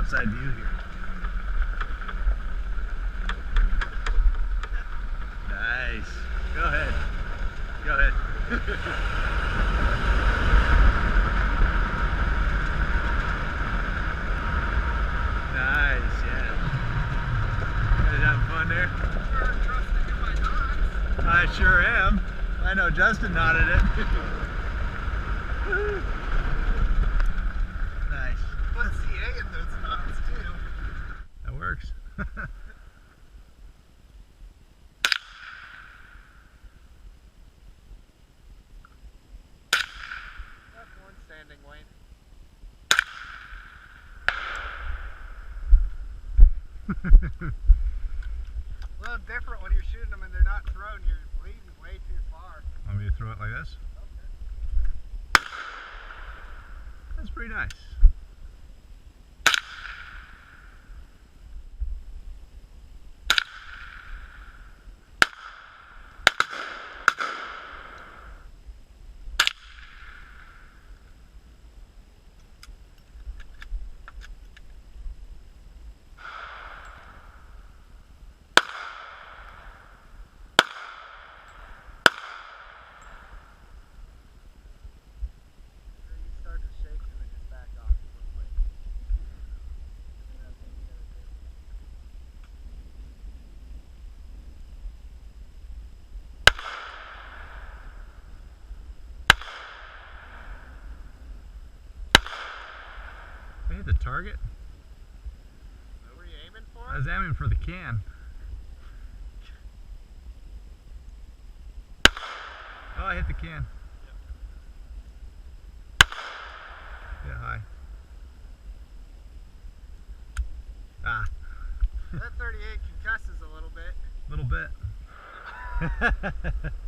outside view here. Nice. Go ahead. Go ahead. Nice, yeah. You guys having fun there? I sure am. I know Justin nodded it. Nice. Put CA in those knots too. That works. That's one standing, Wayne. A little different when you're shooting them and they're not thrown. You're leading way too far. Want me to throw it like this? Okay. That's pretty nice. You start to shake and then just back off real quick. That's what you gotta do. I hit the target. What were you aiming for? I was aiming for the can. Oh, I hit the can. Yeah, high. Ah. That 38 concusses a little bit. Little bit.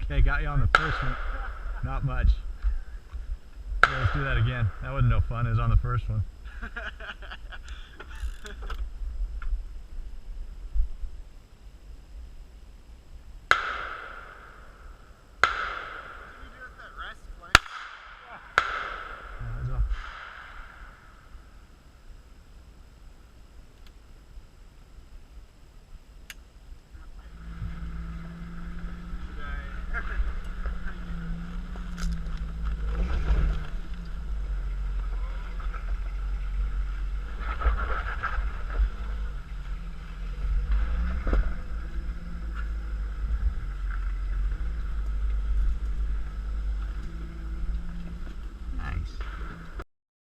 Okay, got you on the first one. Not much. Yeah, let's do that again. That wasn't no fun. It was on the first one.